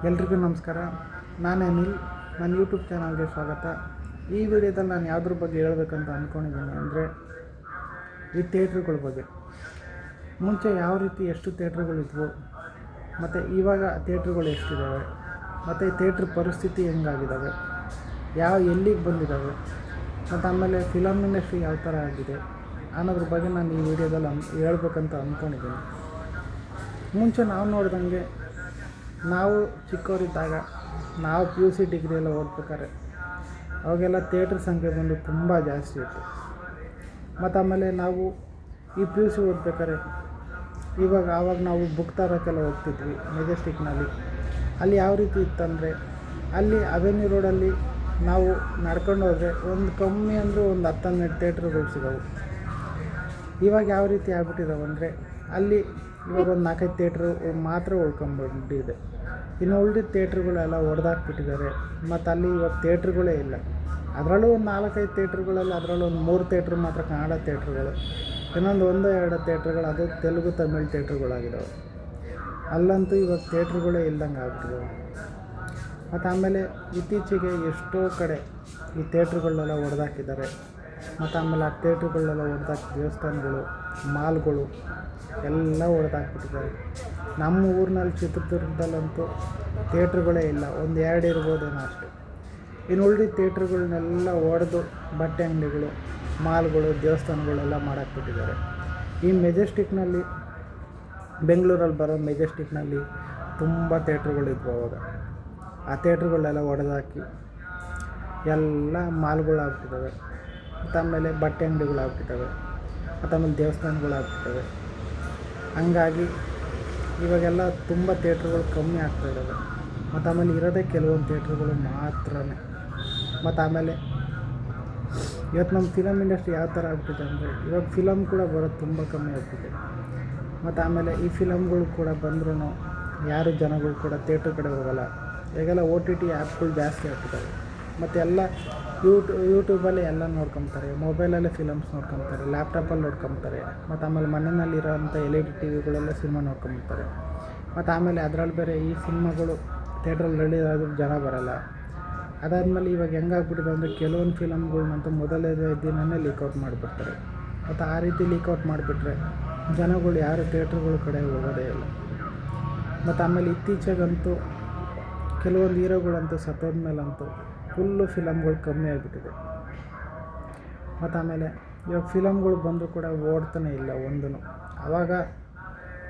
ಎಲ್ರಿಗೂ ನಮಸ್ಕಾರ. ನಾನು ಅನಿಲ್. ನನ್ನ ಯೂಟ್ಯೂಬ್ ಚಾನಲ್ಗೆ ಸ್ವಾಗತ. ಈ ವಿಡಿಯೋದಲ್ಲಿ ನಾನು ಯಾವುದ್ರ ಬಗ್ಗೆ ಹೇಳಬೇಕಂತ ಅಂದ್ಕೊಂಡಿದ್ದೀನಿ ಅಂದರೆ ಈ ಥಿಯೇಟ್ರುಗಳ ಬಗ್ಗೆ. ಮುಂಚೆ ಯಾವ ರೀತಿ ಎಷ್ಟು ಥಿಯೇಟ್ರುಗಳಿದ್ವು ಮತ್ತು ಇವಾಗ ಥಿಯೇಟ್ರುಗಳು ಎಷ್ಟಿದ್ದಾವೆ ಮತ್ತು ಈ ಥಿಯೇಟ್ರ್ ಪರಿಸ್ಥಿತಿ ಹೆಂಗಾಗಿದ್ದಾವೆ, ಎಲ್ಲಿಗೆ ಬಂದಿದ್ದಾವೆ ಮತ್ತು ಆಮೇಲೆ ಫಿಲಮ್ ಇಂಡಸ್ಟ್ರಿ ಯಾವ ಥರ ಆಗಿದೆ ಅನ್ನೋದ್ರ ಬಗ್ಗೆ ನಾನು ಈ ವಿಡಿಯೋದಲ್ಲಿ ಹೇಳ್ಬೇಕಂತ ಅಂದ್ಕೊಂಡಿದ್ದೀನಿ. ಮುಂಚೆ ನಾವು ನೋಡ್ದಂಗೆ ನಾವು ಚಿಕ್ಕವರಿದ್ದಾಗ ನಾವು PUC ಡಿಗ್ರಿ ಎಲ್ಲ ಓದ್ಬೇಕಾದ್ರೆ ಅವಾಗೆಲ್ಲ ಥಿಯೇಟ್ರ್ ಸಂಖ್ಯೆ ಬಂದು ತುಂಬ ಜಾಸ್ತಿ ಇತ್ತು. ಮತ್ತು ಆಮೇಲೆ ನಾವು ಈ PUC ಓದ್ಬೇಕಾದ್ರೆ ಆವಾಗ ನಾವು ಬುಕ್ ತರೋಕ್ಕೆಲ್ಲ ಹೋಗ್ತಿದ್ವಿ ಮೆಜೆಸ್ಟಿಕ್ನಲ್ಲಿ. ಅಲ್ಲಿ ಯಾವ ರೀತಿ ಇತ್ತಂದರೆ ಅಲ್ಲಿ ಅವೆನ್ಯೂ ರೋಡಲ್ಲಿ ನಾವು ನಡ್ಕೊಂಡು ಹೋದರೆ ಒಂದು ಕಮ್ಮಿ ಅಂದರೂ ಒಂದು 10-12 ಥಿಯೇಟ್ರುಗಳು ಸಿಗೋವು. ಇವಾಗ ಯಾವ ರೀತಿ ಆಗ್ಬಿಟ್ಟಿದ್ದಾವೆ ಅಂದರೆ ಅಲ್ಲಿ ಇವಾಗ ಒಂದು 4-5 ಥಿಯೇಟ್ರು ಮಾತ್ರ ಉಳ್ಕೊಂಡ್ಬಿಟ್ಟಿದೆ. ಇನ್ನು ಉಳಿದ ಥಿಯೇಟ್ರುಗಳೆಲ್ಲ ಹೊಡೆದಾಕ್ಬಿಟ್ಟಿದ್ದಾರೆ. ಮತ್ತು ಅಲ್ಲಿ ಇವಾಗ ಥಿಯೇಟ್ರುಗಳೇ ಇಲ್ಲ. ಅದರಲ್ಲೂ ಒಂದು 4-5 ಥಿಯೇಟ್ರುಗಳಲ್ಲಿ ಅದರಲ್ಲೂ ಒಂದು 3 ಥಿಯೇಟ್ರ್ ಮಾತ್ರ ಕನ್ನಡ ಥಿಯೇಟ್ರುಗಳು, ಇನ್ನೊಂದು 1-2 ಥಿಯೇಟ್ರುಗಳು ಅದು ತೆಲುಗು ತಮಿಳ್ ಥಿಯೇಟ್ರುಗಳಾಗಿದ್ದಾವೆ. ಅಲ್ಲಂತೂ ಇವಾಗ ಥಿಯೇಟ್ರುಗಳೇ ಇಲ್ದಂಗೆ ಆಗ್ಬಿಟ್ಟಿದ್ದಾವೆ. ಮತ್ತು ಆಮೇಲೆ ಇತ್ತೀಚೆಗೆ ಎಷ್ಟೋ ಕಡೆ ಈ ಥಿಯೇಟ್ರುಗಳನ್ನೆಲ್ಲ ಹೊಡೆದಾಕಿದ್ದಾರೆ. ಮತ್ತು ಆಮೇಲೆ ಆ ಥಿಯೇಟ್ರುಗಳನ್ನೆಲ್ಲ ಹೊಡೆದಾಕಿ ದೇವಸ್ಥಾನಗಳು, ಮಾಲ್ಗಳು ಎಲ್ಲ ಹೊಡೆದಾಕ್ಬಿಟ್ಟಿದ್ದಾರೆ. ನಮ್ಮ ಊರಿನಲ್ಲಿ ಚಿತ್ರದುರ್ಗದಲ್ಲಂತೂ ಥಿಯೇಟ್ರುಗಳೇ ಇಲ್ಲ, 1-2 ಇರ್ಬೋದೇನೋ ಅಷ್ಟೆ. ಇನ್ನು ಉಳಿದ ಥಿಯೇಟ್ರುಗಳನ್ನೆಲ್ಲ ಹೊಡೆದು ಬಟ್ಟೆ ಅಂಗಡಿಗಳು, ಮಾಲ್ಗಳು, ದೇವಸ್ಥಾನಗಳೆಲ್ಲ ಮಾಡಾಕ್ಬಿಟ್ಟಿದ್ದಾರೆ. ಈ ಮೆಜೆಸ್ಟಿಕ್ನಲ್ಲಿ, ಬೆಂಗಳೂರಲ್ಲಿ ಬರೋ ಮೆಜೆಸ್ಟಿಕ್ನಲ್ಲಿ ತುಂಬ ಥಿಯೇಟ್ರುಗಳಿದ್ವು ಅವಾಗ. ಆ ಥಿಯೇಟ್ರುಗಳನ್ನೆಲ್ಲ ಹೊಡೆದಾಕಿ ಎಲ್ಲ ಮಾಲ್ಗಳಾಗ್ಬಿಟ್ಟಿದ್ದಾವೆ. ಮತ್ತು ಆಮೇಲೆ ಬಟ್ಟೆ ಅಂಗಡಿಗಳಾಗ್ಬಿಟ್ಟಿದ್ದಾವೆ. ಮತ್ತು ಆಮೇಲೆ ದೇವಸ್ಥಾನಗಳಾಗ್ಬಿಟ್ಟಿದ್ದಾವೆ. ಹಂಗಾಗಿ ಇವಾಗೆಲ್ಲ ತುಂಬ ಥಿಯೇಟ್ರುಗಳು ಕಮ್ಮಿ ಆಗ್ತಾಯಿದ್ದಾವೆ. ಮತ್ತು ಆಮೇಲೆ ಇರೋದೇ ಕೆಲವೊಂದು ಥಿಯೇಟ್ರುಗಳು ಮಾತ್ರ. ಮತ್ತು ಆಮೇಲೆ ಇವತ್ತು ನಮ್ಮ ಫಿಲಮ್ ಇಂಡಸ್ಟ್ರಿ ಯಾವ ಥರ ಆಗ್ಬಿಟ್ಟಿದೆ ಅಂದರೆ ಇವಾಗ ಫಿಲಮ್ ಕೂಡ ಬರೋದು ತುಂಬ ಕಮ್ಮಿ ಆಗ್ಬಿಟ್ಟಿದೆ. ಮತ್ತು ಆಮೇಲೆ ಈ ಫಿಲಮ್ಗಳು ಕೂಡ ಬಂದ್ರೂ ಯಾರು ಜನಗಳು ಕೂಡ ಥಿಯೇಟ್ರ್ ಕಡೆ ಹೋಗೋಲ್ಲ. ಈಗೆಲ್ಲ OTT ಆ್ಯಪ್ಗಳು ಜಾಸ್ತಿ ಆಗ್ಬಿಟ್ಟಿದ್ದಾವೆ. ಮತ್ತು ಎಲ್ಲ ಯೂಟ್ಯೂಬಲ್ಲಿ ಎಲ್ಲ ನೋಡ್ಕೊತಾರೆ, ಮೊಬೈಲಲ್ಲೇ ಫಿಲಮ್ಸ್ ನೋಡ್ಕೊತಾರೆ, ಲ್ಯಾಪ್ಟಾಪಲ್ಲಿ ನೋಡ್ಕೊತಾರೆ. ಮತ್ತು ಆಮೇಲೆ ಮನೆಯಲ್ಲಿರೋಂಥ LED TVಗಳೆಲ್ಲ ಸಿನಿಮಾ ನೋಡ್ಕೊಂಬಿಡ್ತಾರೆ. ಮತ್ತು ಆಮೇಲೆ ಅದರಲ್ಲಿ ಬೇರೆ ಈ ಸಿನಿಮಾಗಳು ಥಿಯೇಟ್ರಲ್ಲಿ ರಿಲೀಸ್ ಆದರೂ ಜನ ಬರೋಲ್ಲ. ಅದಾದಮೇಲೆ ಇವಾಗ ಹೆಂಗಾಗ್ಬಿಟ್ಟಿದೆ ಅಂದರೆ ಕೆಲವೊಂದು ಫಿಲಮ್ಗಳ್ನಂತೂ ಮೊದಲೇ ದಿನವೇ ಲೀಕೌಟ್ ಮಾಡಿಬಿಡ್ತಾರೆ. ಮತ್ತು ಆ ರೀತಿ ಲೀಕೌಟ್ ಮಾಡಿಬಿಟ್ರೆ ಜನಗಳು ಯಾರು ಥಿಯೇಟ್ರುಗಳ ಕಡೆ ಹೋಗೋದೇ ಇಲ್ಲ. ಮತ್ತು ಆಮೇಲೆ ಇತ್ತೀಚೆಗಂತೂ ಕೆಲವೊಂದು ಹೀರೋಗಳಂತೂ ಸತ್ತೋದ್ಮೇಲಂತೂ ಫುಲ್ಲು ಫಿಲಮ್ಗಳು ಕಮ್ಮಿ ಆಗಿಬಿಟ್ಟಿದೆ. ಮತ್ತು ಆಮೇಲೆ ಇವಾಗ ಫಿಲಮ್ಗಳು ಬಂದರೂ ಕೂಡ ಓಡ್ತಾನೆ ಇಲ್ಲ ಒಂದೂ. ಆವಾಗ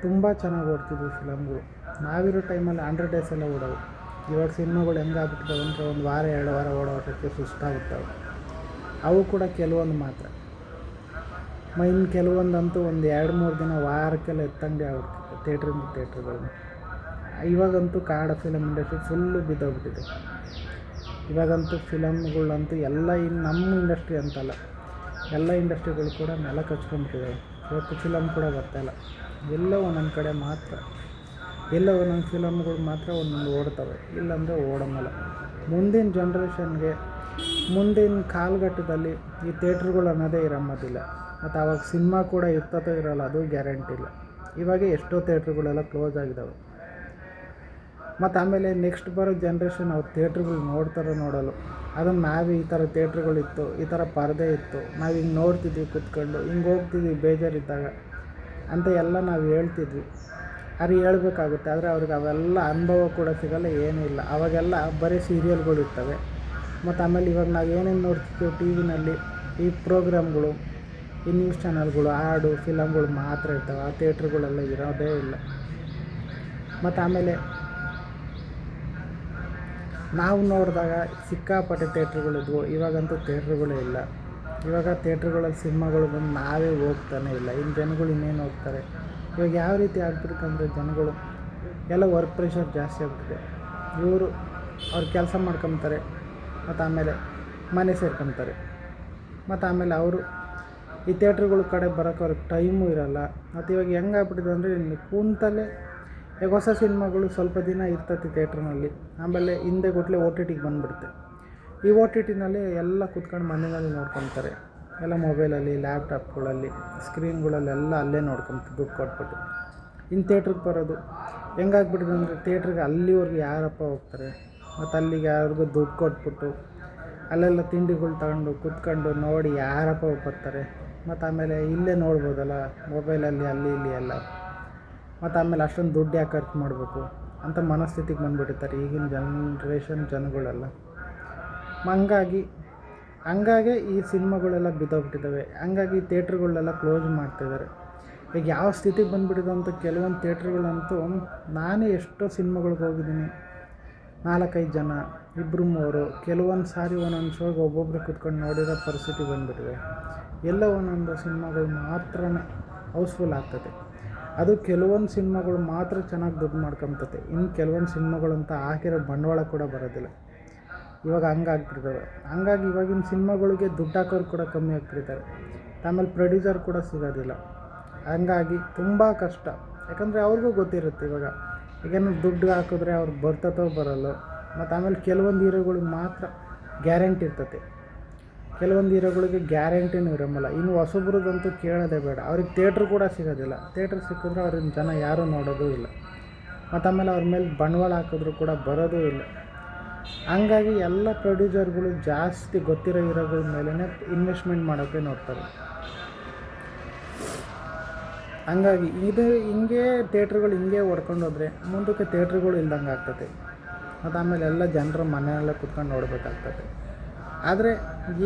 ತುಂಬ ಚೆನ್ನಾಗಿ ಓಡ್ತಿದ್ವು ಫಿಲಮ್ಗಳು. ನಾವಿರೋ ಟೈಮಲ್ಲಿ 100 ಡೇಸ್ ಎಲ್ಲ ಓಡೋವು. ಇವಾಗ ಸಿನಿಮಾಗಳು ಹೆಂಗಾಗ್ಬಿಟ್ಟಿದ್ದಾವೆ ಅಂದರೆ 1 ವಾರ 2 ವಾರ ಓಡೋಟಕ್ಕೆ ಸುಸ್ತಾಗ್ಬಿಡ್ತಾವೆ. ಅವು ಕೂಡ ಕೆಲವೊಂದು ಮಾತ್ರ. ಇನ್ನು ಕೆಲವೊಂದಂತೂ 1-2-3 ದಿನ ವಾರಕ್ಕೆಲ್ಲ ಎತ್ತಂಗೆ ಆಗ್ಬಿಡ್ತಿತ್ತು ಥಿಯೇಟ್ರುಗಳನ್ನ. ಇವಾಗಂತೂ ಕನ್ನಡ ಫಿಲಮ್ ಇಂಡಸ್ಟ್ರಿ ಫುಲ್ಲು ಬಿದ್ದೋಗ್ಬಿಟ್ಟಿದೆ. ಇವಾಗಂತೂ ಫಿಲಮ್ಗಳಂತೂ ಎಲ್ಲ ಇನ್ನು ನಮ್ಮ ಇಂಡಸ್ಟ್ರಿ ಅಂತಲ್ಲ, ಎಲ್ಲ ಇಂಡಸ್ಟ್ರಿಗಳು ಕೂಡ ನೆಲ ಕಚ್ಕೊಂಡ್ಬಿಟ್ಟಿದ್ದಾವೆ. ಇವತ್ತು ಫಿಲಮ್ ಕೂಡ ಬರ್ತಾಯಿಲ್ಲ. ಎಲ್ಲೋ ಒಂದೊಂದು ಕಡೆ ಮಾತ್ರ, ಎಲ್ಲೋ ಒಂದೊಂದು ಫಿಲಮ್ಗಳು ಮಾತ್ರ ಒಂದೊಂದು ಓಡ್ತವೆ, ಇಲ್ಲಾಂದರೆ ಓಡೋಂಗಲ್ಲ. ಮುಂದಿನ ಜನ್ರೇಷನ್ಗೆ, ಮುಂದಿನ ಕಾಲಘಟ್ಟದಲ್ಲಿ ಈ ಥಿಯೇಟ್ರುಗಳು ಅನ್ನೋದೇ ಇರೋದಿಲ್ಲ. ಮತ್ತು ಆವಾಗ ಸಿನಿಮಾ ಕೂಡ ಇರ್ತದೋ ಇರೋಲ್ಲ ಅದು ಗ್ಯಾರಂಟಿ ಇಲ್ಲ. ಇವಾಗ ಎಷ್ಟೋ ಥಿಯೇಟ್ರುಗಳೆಲ್ಲ ಕ್ಲೋಸ್ ಆಗಿದ್ದಾವೆ. ಮತ್ತು ಆಮೇಲೆ ನೆಕ್ಸ್ಟ್ ಬರೋ ಜನ್ರೇಷನ್ ಅವ್ರು ಥಿಯೇಟ್ರುಗಳು ನೋಡ್ತಾರೋ ನೋಡೋಲ್ಲ. ಅದನ್ನು ನಾವೇ ಈ ಥರ ಥಿಯೇಟ್ರುಗಳಿತ್ತು, ಈ ಥರ ಪರದೆ ಇತ್ತು, ನಾವು ಹಿಂಗೆ ನೋಡ್ತಿದ್ವಿ ಕೂತ್ಕೊಂಡು, ಹಿಂಗೆ ಹೋಗ್ತಿದ್ವಿ ಬೇಜಾರಿದ್ದಾಗ ಅಂತ ಎಲ್ಲ ನಾವು ಹೇಳ್ತಿದ್ವಿ. ಅದು ಹೇಳ್ಬೇಕಾಗುತ್ತೆ. ಆದರೆ ಅವ್ರಿಗೆ ಅವೆಲ್ಲ ಅನುಭವ ಕೂಡ ಸಿಗೋಲ್ಲ, ಏನೂ ಇಲ್ಲ. ಅವಾಗೆಲ್ಲ ಬರೀ ಸೀರಿಯಲ್ಗಳು ಇರ್ತವೆ. ಮತ್ತು ಆಮೇಲೆ ಇವಾಗ ನಾವು ಏನೇನು ನೋಡ್ತಿದ್ದೀವಿ TVನಲ್ಲಿ, ಈ ಪ್ರೋಗ್ರಾಮ್ಗಳು, ಈ ನ್ಯೂಸ್ ಚಾನಲ್ಗಳು, ಹಾಡು, ಫಿಲಮ್ಗಳು ಮಾತ್ರ ಇರ್ತವೆ. ಆ ಥಿಯೇಟ್ರುಗಳೆಲ್ಲ ಇರೋದೇ ಇಲ್ಲ. ಮತ್ತು ಆಮೇಲೆ ನಾವು ನೋಡಿದಾಗ ಸಿಕ್ಕಾಪಟ್ಟೆ ಥಿಯೇಟ್ರುಗಳಿದ್ವು. ಇವಾಗಂತೂ ಥಿಯೇಟ್ರುಗಳೇ ಇಲ್ಲ. ಇವಾಗ ಥಿಯೇಟ್ರುಗಳಲ್ಲಿ ಸಿನಿಮಾಗಳು ಬಂದು ನಾವೇ ಹೋಗ್ತಾನೆ ಇಲ್ಲ. ಇನ್ನು ಜನಗಳು ಇನ್ನೇನು ಹೋಗ್ತಾರೆ. ಇವಾಗ ಯಾವ ರೀತಿ ಆಗ್ಬಿಡುತ್ತಂದರೆ ಜನಗಳು ಎಲ್ಲ ವರ್ಕ್ ಪ್ರೆಷರ್ ಜಾಸ್ತಿ ಆಗ್ಬಿಟ್ಟಿದೆ. ಇವರು ಅವ್ರು ಕೆಲಸ ಮಾಡ್ಕೊತಾರೆ, ಮತ್ತು ಆಮೇಲೆ ಮನೆ ಸೇರ್ಕೊತಾರೆ. ಮತ್ತು ಆಮೇಲೆ ಅವರು ಈ ಥಿಯೇಟ್ರುಗಳ ಕಡೆ ಬರೋಕ್ಕೆ ಅವ್ರಿಗೆ ಟೈಮು ಇರೋಲ್ಲ. ಮತ್ತು ಇವಾಗ ಹೆಂಗಾಗ್ಬಿಟ್ಟಿದೆ ಅಂದರೆ ಕೂತಲ್ಲೇ ಈಗ ಹೊಸ ಸಿನಿಮಾಗಳು ಸ್ವಲ್ಪ ದಿನ ಇರ್ತೈತಿ ಥಿಯೇಟ್ರ್ನಲ್ಲಿ, ಆಮೇಲೆ ಹಿಂದೆ ಕೊಟ್ಟಲೆ OTTಗೆ ಬಂದುಬಿಡುತ್ತೆ. ಈ OTTನಲ್ಲಿ ಎಲ್ಲ ಕೂತ್ಕೊಂಡು ಮನೆಯಲ್ಲಿ ನೋಡ್ಕೊತಾರೆ. ಎಲ್ಲ ಮೊಬೈಲಲ್ಲಿ, ಲ್ಯಾಪ್ಟಾಪ್ಗಳಲ್ಲಿ, ಸ್ಕ್ರೀನ್ಗಳಲ್ಲೆಲ್ಲ ಅಲ್ಲೇ ನೋಡ್ಕೊತಾರೆ ದುಡ್ಡು ಕೊಟ್ಬಿಟ್ಟು. ಇನ್ನು ಥಿಯೇಟ್ರಿಗೆ ಬರೋದು ಹೆಂಗಾಗ್ಬಿಟ್ಟಿದೆ ಅಂದರೆ ಥಿಯೇಟ್ರಿಗೆ ಅಲ್ಲಿವರೆಗೆ ಯಾರಪ್ಪ ಹೋಗ್ತಾರೆ, ಮತ್ತು ಅಲ್ಲಿಗೆ ಯಾರಿಗೂ ದುಡ್ಡು ಕೊಟ್ಬಿಟ್ಟು ಅಲ್ಲೆಲ್ಲ ತಿಂಡಿಗಳು ತಗೊಂಡು ಕೂತ್ಕೊಂಡು ನೋಡಿ ಯಾರಪ್ಪ ಬರ್ತಾರೆ. ಮತ್ತು ಆಮೇಲೆ ಇಲ್ಲೇ ನೋಡ್ಬೋದಲ್ಲ ಮೊಬೈಲಲ್ಲಿ ಅಲ್ಲಿ ಇಲ್ಲಿ ಎಲ್ಲ, ಮತ್ತು ಆಮೇಲೆ ಅಷ್ಟೊಂದು ದುಡ್ಡು ಯಾಕೆ ಖರ್ಚು ಮಾಡಬೇಕು ಅಂತ ಮನಸ್ಥಿತಿಗೆ ಬಂದುಬಿಟ್ಟಿರ್ತಾರೆ ಈಗಿನ ಜನ್ರೇಷನ್ ಜನಗಳೆಲ್ಲ. ಹಂಗಾಗಿ ಈ ಸಿನಿಮಾಗಳೆಲ್ಲ ಬಿದ್ದೋಗ್ಬಿಟ್ಟಿದ್ದಾವೆ. ಹಂಗಾಗಿ ಥಿಯೇಟ್ರುಗಳೆಲ್ಲ ಕ್ಲೋಸ್ ಮಾಡ್ತಾಯಿದ್ದಾರೆ. ಈಗ ಯಾವ ಸ್ಥಿತಿಗೆ ಬಂದುಬಿಟ್ಟಿದೆ ಅಂತ ಕೆಲವೊಂದು ಥಿಯೇಟ್ರುಗಳಂತೂ, ನಾನೇ ಎಷ್ಟೋ ಸಿನಿಮಾಗಳ್ಗೆ ಹೋಗಿದ್ದೀನಿ, 4-5 ಜನ, 2-3, ಕೆಲವೊಂದು ಸಾರಿ ಒಂದೊಂದು ಶೋಗೆ ಒಬ್ಬೊಬ್ಬರೇ ಕೂತ್ಕೊಂಡು ನೋಡಿರೋ ಪರಿಸ್ಥಿತಿ ಬಂದುಬಿಟ್ಟಿದೆ. ಎಲ್ಲ ಒಂದೊಂದು ಸಿನಿಮಾಗಳು ಮಾತ್ರ ಹೌಸ್ಫುಲ್ ಆಗ್ತದೆ. ಅದು ಕೆಲವೊಂದು ಸಿನಿಮಾಗಳು ಮಾತ್ರ ಚೆನ್ನಾಗಿ ದುಡ್ಡು ಮಾಡ್ಕೊತತೆ. ಇನ್ನು ಕೆಲವೊಂದು ಸಿನಿಮಾಗಳಂತ ಹಾಕಿರೋ ಬಂಡವಾಳ ಕೂಡ ಬರೋದಿಲ್ಲ. ಇವಾಗ ಹಂಗಾಗ್ಬಿಟ್ಟಿದ್ದಾವೆ. ಹಂಗಾಗಿ ಇವಾಗಿನ ಸಿನಿಮಾಗಳಿಗೆ ದುಡ್ಡು ಹಾಕೋರು ಕೂಡ ಕಮ್ಮಿ ಆಗ್ಬಿಟ್ಟಿದ್ದಾರೆ. ಆಮೇಲೆ ಪ್ರೊಡ್ಯೂಸರ್ ಕೂಡ ಸಿಗೋದಿಲ್ಲ. ಹಂಗಾಗಿ ತುಂಬ ಕಷ್ಟ. ಯಾಕಂದರೆ ಅವ್ರಿಗೂ ಗೊತ್ತಿರುತ್ತೆ ಈಗೇನು ದುಡ್ಡು ಹಾಕಿದ್ರೆ ಅವ್ರು ಬರ್ತತೋ ಬರಲ್ಲೋ. ಮತ್ತು ಆಮೇಲೆ ಕೆಲವೊಂದು ಹೀರೋಗಳಿಗೆ ಮಾತ್ರ ಗ್ಯಾರಂಟಿ ಇರ್ತದೆ, ಕೆಲವೊಂದು ಹೀರೋಗಳಿಗೆ ಗ್ಯಾರಂಟಿನೂ ಇರೋಲ್ಲ. ಇನ್ನು ಹೊಸಬ್ರದಂತೂ ಕೇಳೋದೇ ಬೇಡ. ಅವ್ರಿಗೆ ಥಿಯೇಟ್ರ್ ಕೂಡ ಸಿಗೋದಿಲ್ಲ. ಥಿಯೇಟ್ರ್ ಸಿಕ್ಕಿದ್ರೆ ಅವ್ರಿನ ಜನ ಯಾರೂ ನೋಡೋದೂ ಇಲ್ಲ. ಮತ್ತು ಆಮೇಲೆ ಅವ್ರ ಮೇಲೆ ಬಂಡವಾಳ ಹಾಕಿದ್ರು ಕೂಡ ಬರೋದೂ ಇಲ್ಲ. ಹಂಗಾಗಿ ಎಲ್ಲ ಪ್ರೊಡ್ಯೂಸರ್ಗಳು ಜಾಸ್ತಿ ಗೊತ್ತಿರೋ ಹೀರೋಗಳ ಮೇಲೇ ಇನ್ವೆಸ್ಟ್ಮೆಂಟ್ ಮಾಡೋಕ್ಕೆ ನೋಡ್ತಾರೆ. ಹಂಗಾಗಿ ಹಿಂಗೆ ಥಿಯೇಟ್ರುಗಳು ಹಿಂಗೆ ಹೊಡ್ಕೊಂಡೋದ್ರೆ ಮುಂದಕ್ಕೆ ಥಿಯೇಟ್ರುಗಳು ಇಲ್ದಂಗೆ ಆಗ್ತದೆ. ಮತ್ತು ಆಮೇಲೆ ಎಲ್ಲ ಜನರು ಮನೆಯಲ್ಲೇ ಕುತ್ಕೊಂಡು ನೋಡಬೇಕಾಗ್ತದೆ. ಆದರೆ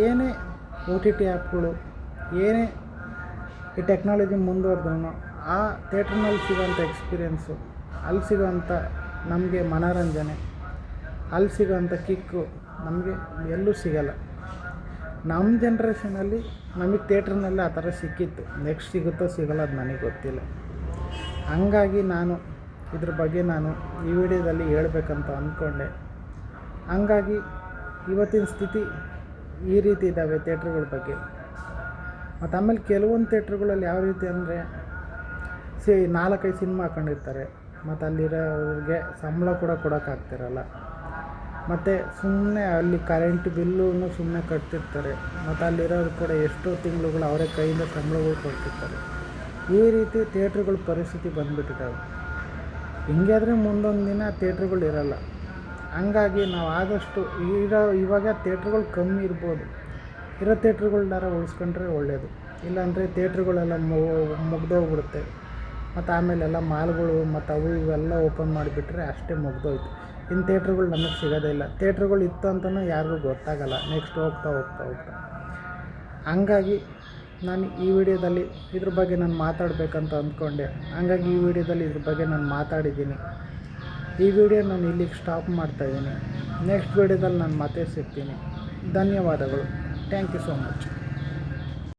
ಏನೇ OTT ಆ್ಯಪ್ಗಳು, ಏನೇ ಈ ಟೆಕ್ನಾಲಜಿ ಮುಂದುವರೆದ್ರೂ ಆ ಥಿಯೇಟ್ರ್ನಲ್ಲಿ ಸಿಗೋಂಥ ಎಕ್ಸ್ಪೀರಿಯೆನ್ಸು, ಅಲ್ಲಿ ಸಿಗೋಂಥ ನಮಗೆ ಮನೋರಂಜನೆ, ಅಲ್ಲಿ ಸಿಗೋಂಥ ಕಿಕ್ಕು ನಮಗೆ ಎಲ್ಲೂ ಸಿಗೋಲ್ಲ. ನಮ್ಮ ಜನ್ರೇಷನಲ್ಲಿ ನಮಗೆ ಥಿಯೇಟ್ರ್ನಲ್ಲಿ ಆ ಥರ ಸಿಕ್ಕಿತ್ತು. ನೆಕ್ಸ್ಟ್ ಸಿಗುತ್ತೋ ಸಿಗೋಲ್ಲ ಅದು ನನಗೆ ಗೊತ್ತಿಲ್ಲ. ಹಂಗಾಗಿ ನಾನು ಇದ್ರ ಬಗ್ಗೆ ಈ ವಿಡಿಯೋದಲ್ಲಿ ಹೇಳ್ಬೇಕಂತ ಅಂದ್ಕೊಂಡೆ. ಹಂಗಾಗಿ ಇವತ್ತಿನ ಸ್ಥಿತಿ ಈ ರೀತಿ ಇದ್ದಾವೆ ಥಿಯೇಟ್ರುಗಳ ಬಗ್ಗೆ. ಮತ್ತು ಆಮೇಲೆ ಕೆಲವೊಂದು ಥಿಯೇಟ್ರುಗಳಲ್ಲಿ ಯಾವ ರೀತಿ ಅಂದರೆ 4-5 ಸಿನಿಮಾ ಹಾಕೊಂಡಿರ್ತಾರೆ. ಮತ್ತು ಅಲ್ಲಿರೋರಿಗೆ ಸಂಬಳ ಕೂಡ ಕೊಡೋಕ್ಕಾಗ್ತಿರಲ್ಲ. ಮತ್ತು ಸುಮ್ಮನೆ ಅಲ್ಲಿ ಕರೆಂಟ್ ಬಿಲ್ಲೂ ಸುಮ್ಮನೆ ಕಟ್ತಿರ್ತಾರೆ. ಮತ್ತು ಅಲ್ಲಿರೋರು ಕೂಡ ಎಷ್ಟೋ ತಿಂಗಳುಗಳು ಅವರೇ ಕೈಯಿಂದ ಸಂಬಳಗಳು ಕೊಡ್ತಿರ್ತಾರೆ. ಈ ರೀತಿ ಥಿಯೇಟ್ರುಗಳ ಪರಿಸ್ಥಿತಿ ಬಂದುಬಿಟ್ಟಿದ್ದಾವೆ. ಹಿಂಗೆ ಆದರೆ ಮುಂದೊಂದು ದಿನ ಥಿಯೇಟ್ರುಗಳು ಇರೋಲ್ಲ. ಹಂಗಾಗಿ ನಾವು ಆದಷ್ಟು ಇವಾಗ ಥಿಯೇಟ್ರುಗಳು ಕಮ್ಮಿ ಇರ್ಬೋದು, ಇರೋ ಥಿಯೇಟ್ರುಗಳ್ನಾರ ಉಳಿಸ್ಕೊಂಡ್ರೆ ಒಳ್ಳೆಯದು. ಇಲ್ಲಾಂದರೆ ಥಿಯೇಟ್ರುಗಳೆಲ್ಲ ಮುಗ್ದೋಗ್ಬಿಡುತ್ತೆ. ಮತ್ತು ಆಮೇಲೆಲ್ಲ ಮಾಲ್ಗಳು ಮತ್ತು ಅವು ಇವೆಲ್ಲ ಓಪನ್ ಮಾಡಿಬಿಟ್ರೆ ಅಷ್ಟೇ ಮುಗ್ದೋಯ್ತು. ಇನ್ನು ಥಿಯೇಟ್ರುಗಳು ನಮಗೆ ಸಿಗೋದೇ ಇಲ್ಲ. ಥಿಯೇಟ್ರುಗಳು ಇತ್ತು ಅಂತಲೂ ಯಾರಿಗೂ ಗೊತ್ತಾಗಲ್ಲ ನೆಕ್ಸ್ಟ್ ಹೋಗ್ತಾ. ಹಂಗಾಗಿ ನಾನು ಈ ವಿಡಿಯೋದಲ್ಲಿ ಇದ್ರ ಬಗ್ಗೆ ನಾನು ಮಾತಾಡಬೇಕಂತ ಅಂದ್ಕೊಂಡೆ. ಹಂಗಾಗಿ ಈ ವಿಡಿಯೋದಲ್ಲಿ ಇದ್ರ ಬಗ್ಗೆ ನಾನು ಮಾತಾಡಿದ್ದೀನಿ. ಈ ವಿಡಿಯೋ ನಾನು ಇಲ್ಲಿಗೆ ಸ್ಟಾಪ್ ಮಾಡ್ತಾಯಿದ್ದೀನಿ. ನೆಕ್ಸ್ಟ್ ವಿಡಿಯೋದಲ್ಲಿ ನಾನು ಮತ್ತೆ ಸಿಗ್ತೀನಿ. ಧನ್ಯವಾದಗಳು. Thank you so much.